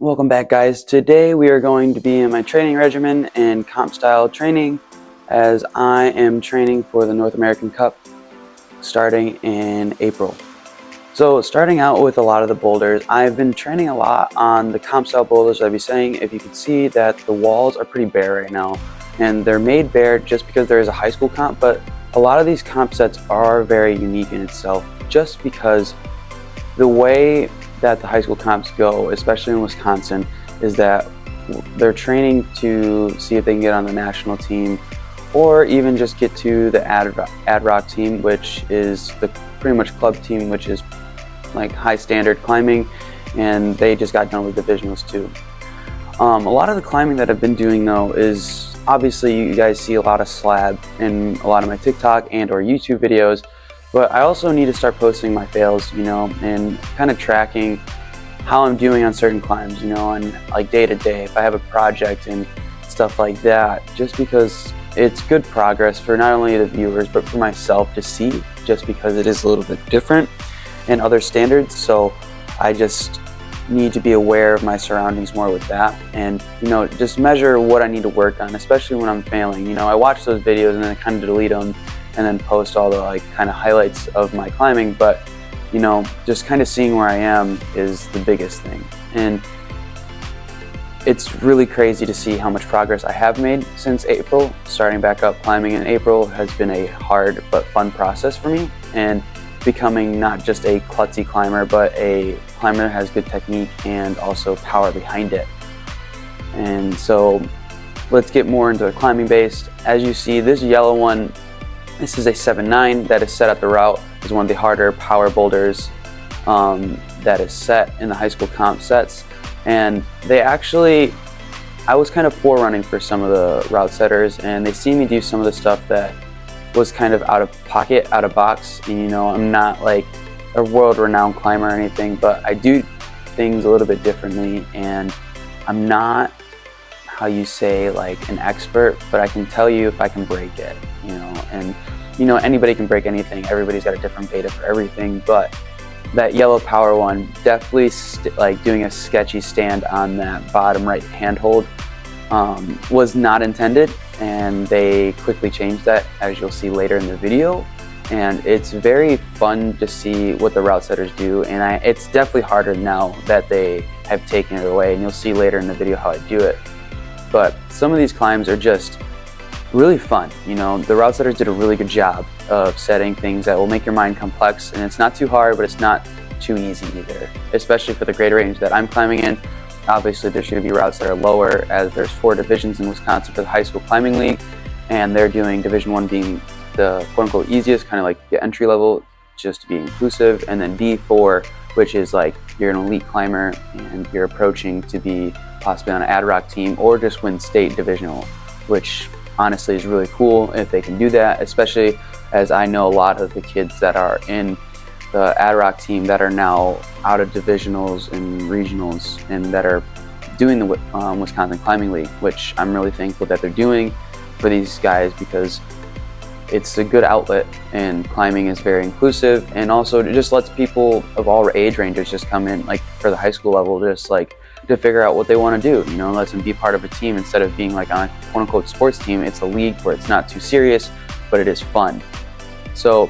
Welcome back, guys. Today we are going to be in my training regimen and comp style training as I am training for the North American Cup starting in April. So starting out with a lot of the boulders, I've been training a lot on the comp style boulders. I'd be saying, if you can see that the walls are pretty bare right now, and they're made bare just because there is a high school comp, but a lot of these comp sets are very unique in itself just because the way that the high school comps go, especially in Wisconsin, is that they're training to see if they can get on the national team or even just get to the ad rock team, which is the pretty much club team, which is like high standard climbing, and they just got done with divisionals too. A lot of the climbing that I've been doing though is, obviously you guys see a lot of slab in a lot of my TikTok and or YouTube videos, but I also need to start posting my fails, and kind of tracking how I'm doing on certain climbs, and like day to day, if I have a project and stuff like that, just because it's good progress for not only the viewers, but for myself to see, just because it is a little bit different in other standards. So I just need to be aware of my surroundings more with that, and just measure what I need to work on, especially when I'm failing. I watch those videos and then I kind of delete them and then post all the kind of highlights of my climbing, but just kind of seeing where I am is the biggest thing. And it's really crazy to see how much progress I have made since April. Starting back up climbing in April has been a hard but fun process for me, and becoming not just a klutzy climber, but a climber that has good technique and also power behind it. And so let's get more into the climbing based. As you see, this yellow one, this is a 7.9 that is set at the route. It's one of the harder power boulders that is set in the high school comp sets. And they actually, I was kind of forerunning for some of the route setters, and they see me do some of the stuff that was kind of out of pocket, out of box. And I'm not like a world-renowned climber or anything, but I do things a little bit differently, and I'm not, how you say, like an expert, but I can tell you if I can break it, and anybody can break anything. Everybody's got a different beta for everything, but that yellow power one, definitely like doing a sketchy stand on that bottom right handhold was not intended, and they quickly changed that, as you'll see later in the video. And it's very fun to see what the route setters do, and it's definitely harder now that they have taken it away, and you'll see later in the video how I do it. But some of these climbs are just really fun. The route setters did a really good job of setting things that will make your mind complex, and it's not too hard, but it's not too easy either, especially for the grade range that I'm climbing in. Obviously there's going to be routes that are lower, as there's 4 divisions in Wisconsin for the high school climbing league, and they're doing Division 1 being the quote-unquote easiest, kind of like the entry level, just to be inclusive, and then D4, which is like you're an elite climber and you're approaching to be possibly on an ad rock team or just win state divisional, which honestly is really cool if they can do that, especially as I know a lot of the kids that are in the ad rock team that are now out of divisionals and regionals, and that are doing the Wisconsin Climbing League, which I'm really thankful that they're doing for these guys, because it's a good outlet, and climbing is very inclusive, and also it just lets people of all age ranges just come in, like for the high school level, just like to figure out what they want to do, lets them be part of a team instead of being like on a quote-unquote sports team. It's a league where it's not too serious, but it is fun. So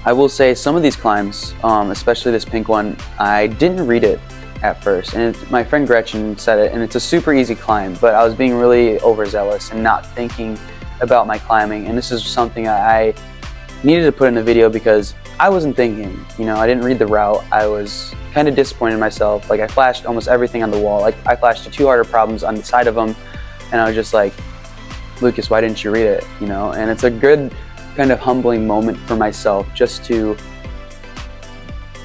I will say some of these climbs, especially this pink one, I didn't read it at first, and my friend Gretchen said it, and it's a super easy climb, but I was being really overzealous and not thinking about my climbing, and this is something I needed to put in the video because I wasn't thinking. I didn't read the route. I was kind of disappointed in myself. Like, I flashed almost everything on the wall. Like, I flashed the 2 harder problems on the side of them, and I was just like, Lucas, why didn't you read it? And it's a good kind of humbling moment for myself, just to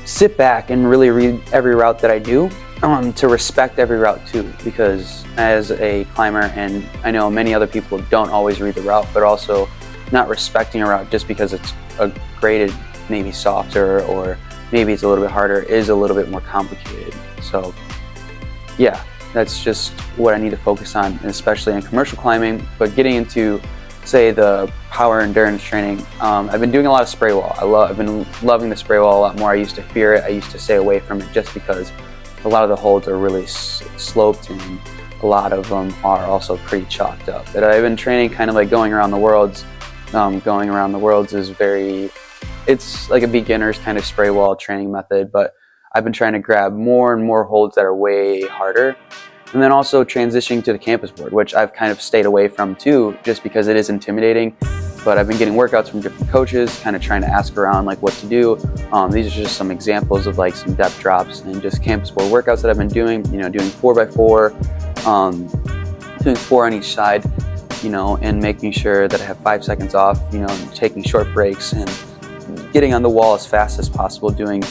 sit back and really read every route that I do, to respect every route too, because as a climber, and I know many other people don't always read the route, but also not respecting a route just because it's a graded maybe softer or maybe it's a little bit harder is a little bit more complicated. So yeah, that's just what I need to focus on, especially in commercial climbing. But getting into, say, the power endurance training, I've been doing a lot of spray wall. I've been loving the spray wall a lot more. I used to fear it. I used to stay away from it just because a lot of the holds are really sloped, and a lot of them are also pretty chalked up. But I've been training kind of like going around the worlds. Going around the worlds is it's like a beginner's kind of spray wall training method, but I've been trying to grab more and more holds that are way harder. And then also transitioning to the campus board, which I've kind of stayed away from too, just because it is intimidating. But I've been getting workouts from different coaches, kind of trying to ask around like what to do. These are just some examples of like some depth drops and just campus board workouts that I've been doing, doing 4x4, doing 4 on each side, and making sure that I have 5 seconds off, and taking short breaks and getting on the wall as fast as possible, doing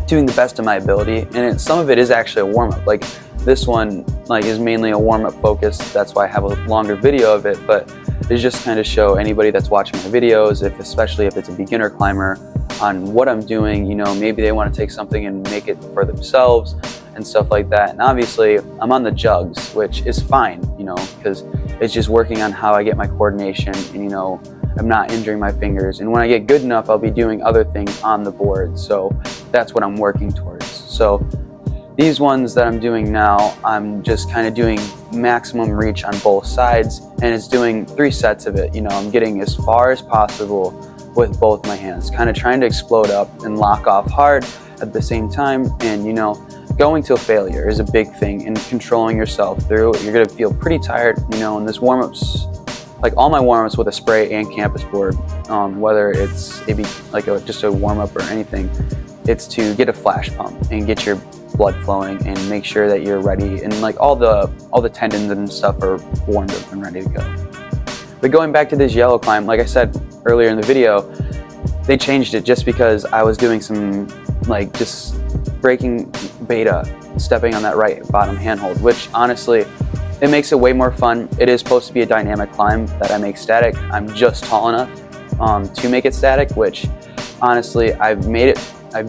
the best of my ability. And some of it is actually a warm-up. Like this one is mainly a warm-up focus. That's why I have a longer video of it, but it's just kind of show anybody that's watching my videos, especially if it's a beginner climber, on what I'm doing. Maybe they want to take something and make it for themselves and stuff like that. And obviously I'm on the jugs, which is fine, because it's just working on how I get my coordination and, I'm not injuring my fingers. And when I get good enough, I'll be doing other things on the board. So that's what I'm working towards. So these ones that I'm doing now, I'm just kind of doing maximum reach on both sides, and it's doing 3 sets of it. I'm getting as far as possible with both my hands, kind of trying to explode up and lock off hard at the same time. And, going till failure is a big thing, and controlling yourself through it. You're going to feel pretty tired, and this warm-ups, like all my warm-ups with a spray and campus board, whether it's maybe like just a warm-up or anything, it's to get a flash pump and get your blood flowing and make sure that you're ready, and like all the tendons and stuff are warmed up and ready to go. But going back to this yellow climb, like I said earlier in the video, they changed it just because I was doing some just breaking beta, stepping on that right bottom handhold, which honestly, it makes it way more fun. It is supposed to be a dynamic climb that I make static. I'm just tall enough to make it static, which honestly, I've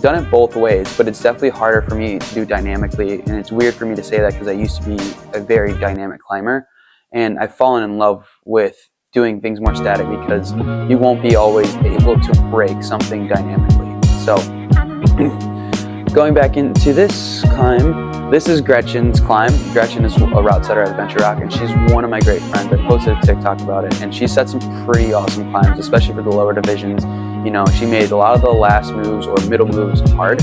done it both ways, but it's definitely harder for me to do dynamically. And it's weird for me to say that because I used to be a very dynamic climber, and I've fallen in love with doing things more static because you won't be always able to break something dynamically. So going back into this climb, this is Gretchen's climb. Gretchen is a route setter at Adventure Rock, and she's one of my great friends. I posted a TikTok about it, and she set some pretty awesome climbs, especially for the lower divisions. She made a lot of the last moves or middle moves hard,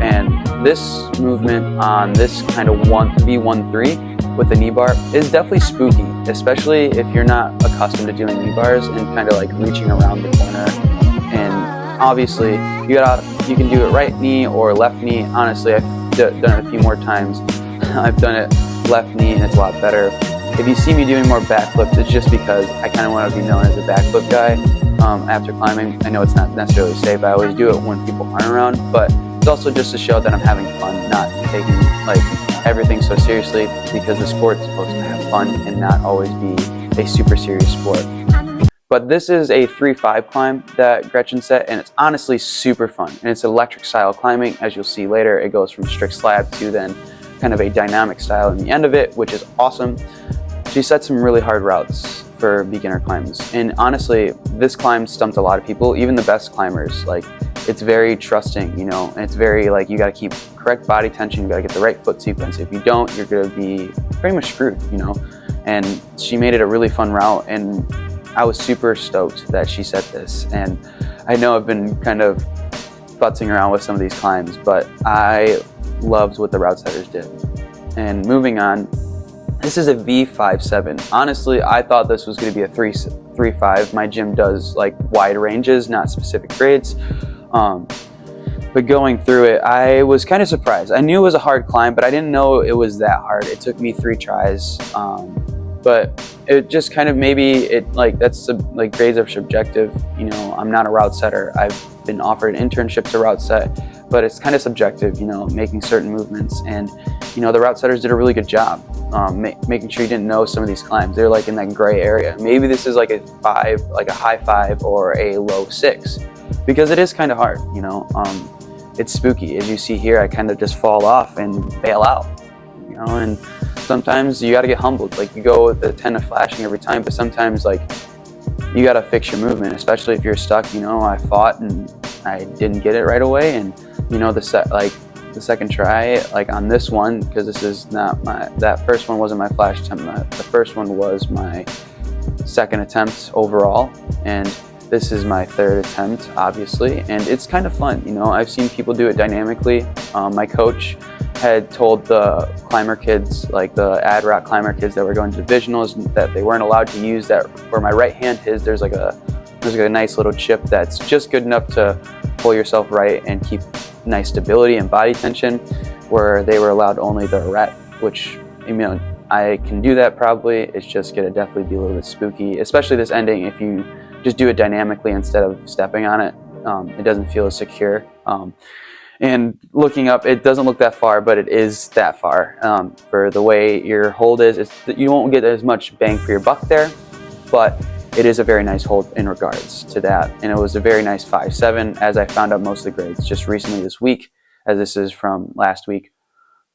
and this movement on this kind of V1-3 with the knee bar is definitely spooky, especially if you're not accustomed to doing knee bars and kind of like reaching around the corner. And obviously you can do it right knee or left knee. Honestly, I've done it a few more times. I've done it left knee and it's a lot better. If you see me doing more backflips, it's just because I kind of want to be known as a backflip guy after climbing. I know it's not necessarily safe. I always do it when people aren't around, but it's also just to show that I'm having fun, not taking everything so seriously, because the sport's supposed to have fun and not always be a super serious sport. But this is a 3-5 climb that Gretchen set, and it's honestly super fun. And it's electric style climbing. As you'll see later, it goes from strict slab to then kind of a dynamic style in the end of it, which is awesome. She set some really hard routes for beginner climbs. And honestly, this climb stumped a lot of people, even the best climbers. It's very trusting, and it's very you gotta keep correct body tension, you gotta get the right foot sequence. If you don't, you're gonna be pretty much screwed, And she made it a really fun route, and I was super stoked that she set this. And I know I've been kind of futzing around with some of these climbs, but I loved what the route setters did. And moving on, this is a V57. Honestly, I thought this was going to be a 3-5. My gym does wide ranges, not specific grades. But going through it, I was kind of surprised. I knew it was a hard climb, but I didn't know it was that hard. It took me 3 tries. But it just kind of grades are subjective. I'm not a route setter. I've been offered an internship to route set, but it's kind of subjective, making certain movements. And, the route setters did a really good job making sure you didn't know some of these climbs. They're in that gray area. Maybe this is a high 5 or a low 6, because it is kind of hard, It's spooky. As you see here, I kind of just fall off and bail out, and sometimes you got to get humbled. You go with the 10 of flashing every time, but sometimes you got to fix your movement, especially if you're stuck. I fought and I didn't get it right away, and the the second try, like on this one, because this is not that first one wasn't my flash attempt. The first one was my second attempt overall, and this is my third attempt, obviously, and it's kind of fun. You know, I've seen people do it dynamically. My coach had told the climber kids, like the ad rock climber kids that were going to divisionals, that they weren't allowed to use that. Where my right hand is, there's like a nice little chip that's just good enough to pull yourself right and keep nice stability and body tension, where they were allowed only the ret, which, you know, I can do that probably. It's just gonna definitely be a little bit spooky, especially this ending. If you just do it dynamically instead of stepping on it, it doesn't feel as secure. And looking up, it doesn't look that far, but it is that far. For the way your hold is, you won't get as much bang for your buck there, but it is a very nice hold in regards to that. And it was a very nice 5.7, as I found out most of the grades just recently this week, as this is from last week.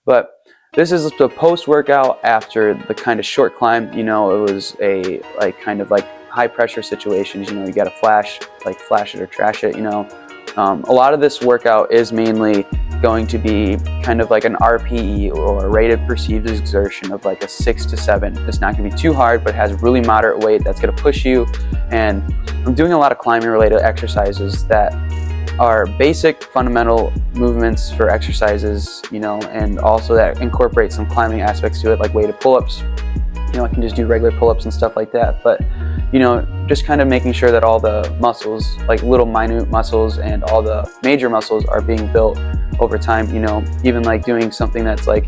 But this is the post-workout after the kind of short climb. You know, it was a kind of high pressure situations. You know, you got to flash it or trash it, you know. A lot of this workout is mainly going to be kind of like an RPE, or a rated perceived exertion, of like a 6 to 7. It's not going to be too hard, but it has really moderate weight that's going to push you. And I'm doing a lot of climbing related exercises that are basic fundamental movements for exercises, you know, and also that incorporate some climbing aspects to it, like weighted pull-ups. You know, I can just do regular pull-ups and stuff like that, but you know, just kind of making sure that all the muscles, like little minute muscles and all the major muscles, are being built over time. You know, even like doing something that's like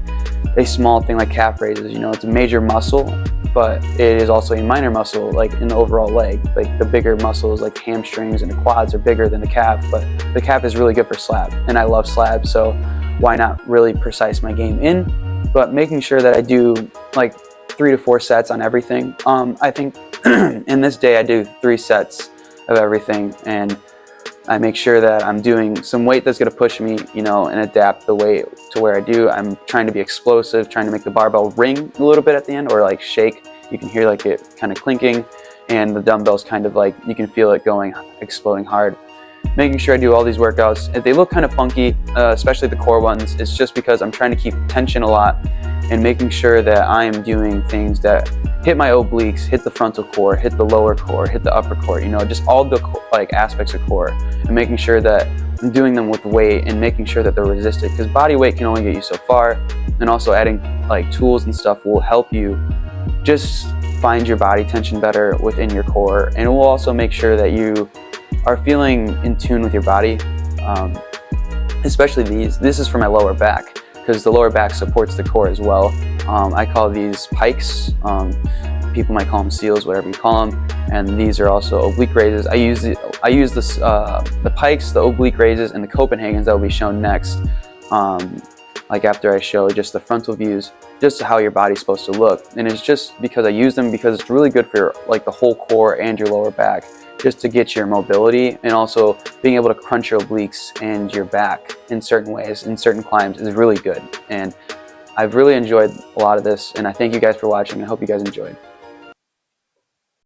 a small thing like calf raises, you know, it's a major muscle, but it is also a minor muscle, like in the overall leg. Like the bigger muscles like hamstrings and the quads are bigger than the calf, but the calf is really good for slab, and I love slab, so why not really precise my game in, but making sure that I do like 3 to 4 sets on everything. I think in this day I do 3 sets of everything, and I make sure that I'm doing some weight that's going to push me, you know, and adapt the weight to where I do. I'm trying to be explosive, trying to make the barbell ring a little bit at the end, or like shake. You can hear like it kind of clinking, and the dumbbells kind of like, you can feel it going, exploding hard. Making sure I do all these workouts. If they look kind of funky, especially the core ones, it's just because I'm trying to keep tension a lot and making sure that I am doing things that hit my obliques, hit the frontal core, hit the lower core, hit the upper core, you know, just all the like aspects of core, and making sure that I'm doing them with weight and making sure that they're resisted, because body weight can only get you so far, and also adding like tools and stuff will help you just find your body tension better within your core, and it will also make sure that you are feeling in tune with your body. Especially this is for my lower back, because the lower back supports the core as well. I call these pikes. People might call them seals, whatever you call them. And these are also oblique raises. I use the pikes, the oblique raises, and the Copenhagens that will be shown next. Like after I show just the frontal views, just how your body's supposed to look. And it's just because I use them because it's really good for like the whole core and your lower back, just to get your mobility, and also being able to crunch your obliques and your back in certain ways, in certain climbs, is really good. And I've really enjoyed a lot of this, and I thank you guys for watching. I hope you guys enjoyed.